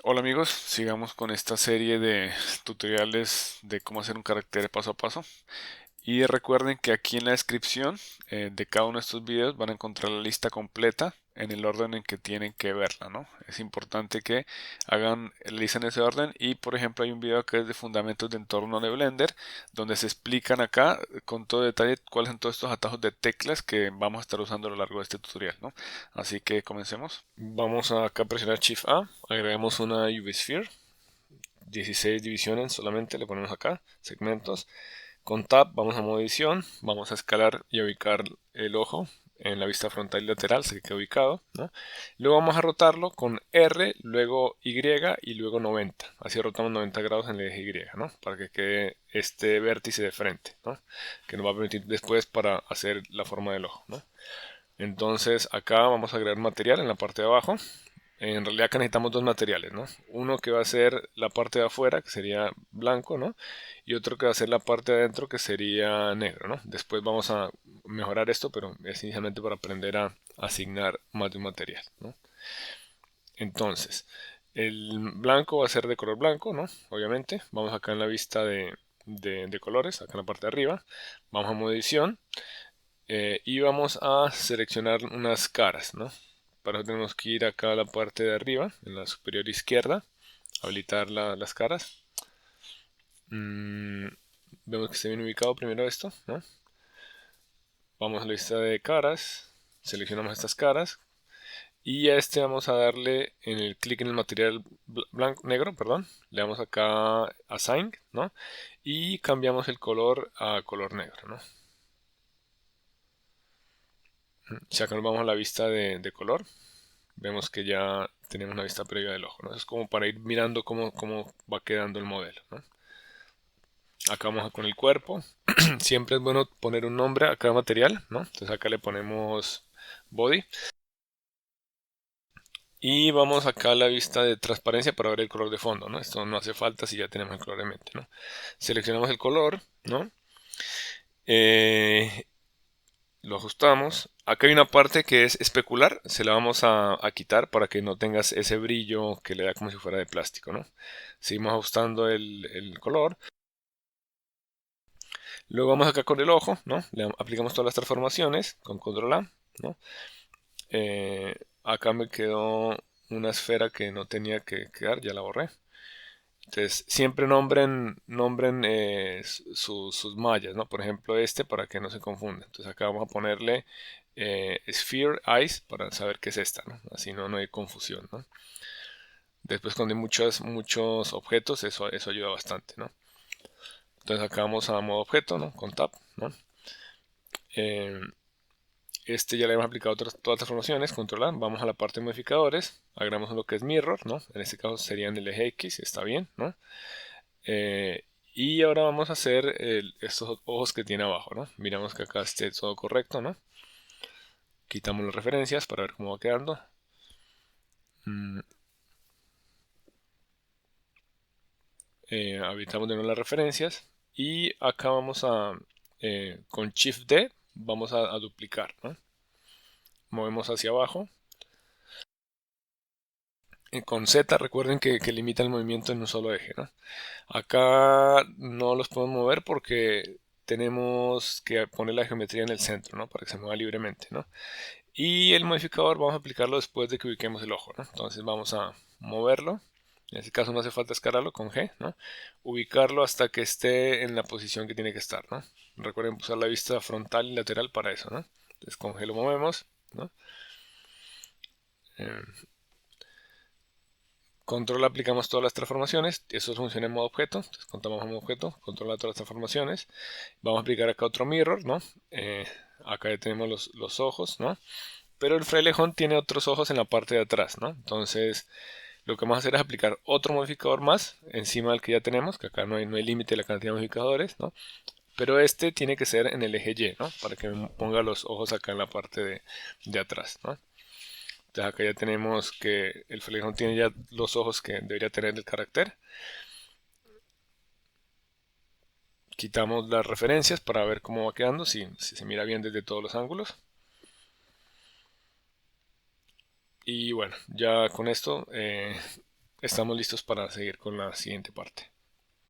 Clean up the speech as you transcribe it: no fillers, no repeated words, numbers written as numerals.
Hola amigos, sigamos con esta serie de tutoriales de cómo hacer un carácter paso a paso. Y recuerden que aquí en la descripción de cada uno de estos videos van a encontrar la lista completa en el orden en que tienen que verla, ¿no? Es importante que hagan la lista en ese orden y por ejemplo hay un video que es de fundamentos de entorno de Blender donde se explican acá con todo detalle cuáles son todos estos atajos de teclas que vamos a estar usando a lo largo de este tutorial, ¿no? Así que comencemos. Vamos a acá presionar Shift A, agregamos una UV Sphere, 16 divisiones solamente, le ponemos acá, segmentos. Con Tab vamos a modo edición, vamos a escalar y a ubicar el ojo en la vista frontal y lateral, se queda ubicado, ¿no? Luego vamos a rotarlo con R, luego Y y luego 90. Así rotamos 90 grados en el eje Y, ¿no? Para que quede este vértice de frente, ¿no? Que nos va a permitir después para hacer la forma del ojo, ¿no? Entonces acá vamos a agregar material en la parte de abajo. En realidad acá necesitamos dos materiales, ¿no? Uno que va a ser la parte de afuera, que sería blanco, ¿no? Y otro que va a ser la parte de adentro, que sería negro, ¿no? Después vamos a mejorar esto, pero es inicialmente para aprender a asignar más de un material, ¿no? Entonces, el blanco va a ser de color blanco, ¿no? Obviamente. Vamos acá en la vista de colores, acá en la parte de arriba. Vamos a modo edición y vamos a seleccionar unas caras, ¿no? Para eso tenemos que ir acá a la parte de arriba, en la superior izquierda, habilitar las caras. Mm, vemos que está bien ubicado primero esto, ¿no? Vamos a la lista de caras, seleccionamos estas caras y a este vamos a darle en el clic en el material blanco, negro, perdón, le damos acá Assign, ¿no? Y cambiamos el color a color negro, ¿no? Si acá nos vamos a la vista de color, vemos que ya tenemos una vista previa del ojo, ¿no? Es como para ir mirando cómo va quedando el modelo, ¿no? Acá vamos con el cuerpo. Siempre es bueno poner un nombre a cada material, ¿no? Entonces acá le ponemos body. Y vamos acá a la vista de transparencia para ver el color de fondo, ¿no? Esto no hace falta si ya tenemos el color en mente, ¿no? Seleccionamos el color, ¿no? Eh, lo ajustamos. Acá hay una parte que es especular, se la vamos a quitar para que no tengas ese brillo que le da como si fuera de plástico, ¿no? Seguimos ajustando el color. Luego vamos acá con el ojo, ¿no? Le aplicamos todas las transformaciones con control A, ¿no? Acá me quedó una esfera que no tenía que quedar, ya la borré. Entonces, siempre nombren sus mallas, ¿no? Por ejemplo, este para que no se confunda. Entonces, acá vamos a ponerle Sphere Eyes para saber qué es esta, ¿no? Así no hay confusión, ¿no? Después, cuando hay muchos objetos, eso ayuda bastante, ¿no? Entonces, acá vamos a modo objeto, ¿no? Con Tab, ¿no? Eh, este ya le hemos aplicado todas las transformaciones, control A, vamos a la parte de modificadores, agregamos lo que es mirror, ¿no? En este caso sería en el eje X, está bien, ¿no? Eh, y ahora vamos a hacer estos ojos que tiene abajo, ¿no? Miramos que acá esté todo correcto, ¿no? Quitamos las referencias para ver cómo va quedando. Mm, habilitamos de nuevo las referencias y acá vamos con Shift D, vamos a duplicar, ¿no? Movemos hacia abajo. Con Z recuerden que limita el movimiento en un solo eje, ¿no? Acá no los podemos mover porque tenemos que poner la geometría en el centro, ¿no? Para que se mueva libremente, ¿no? Y el modificador vamos a aplicarlo después de que ubiquemos el ojo, ¿no? Entonces vamos a moverlo. En este caso no hace falta escalarlo con G, ¿no? Ubicarlo hasta que esté en la posición que tiene que estar, ¿no? Recuerden usar la vista frontal y lateral para eso, ¿no? Entonces con G lo movemos, ¿no? Eh, Control aplicamos todas las transformaciones. Eso funciona en modo objeto. Entonces contamos a modo objeto, controla todas las transformaciones. Vamos a aplicar acá otro mirror, ¿no? Eh, acá ya tenemos los ojos, ¿no? Pero el frailejón tiene otros ojos en la parte de atrás, ¿no? Entonces lo que vamos a hacer es aplicar otro modificador más encima del que ya tenemos, que acá no hay límite de la cantidad de modificadores, ¿no? Pero este tiene que ser en el eje Y, ¿no? Para que me ponga los ojos acá en la parte de atrás, ¿no? Entonces acá ya tenemos que el frailejón tiene ya los ojos que debería tener el carácter. Quitamos las referencias para ver cómo va quedando, si se mira bien desde todos los ángulos. Y bueno, ya con esto estamos listos para seguir con la siguiente parte.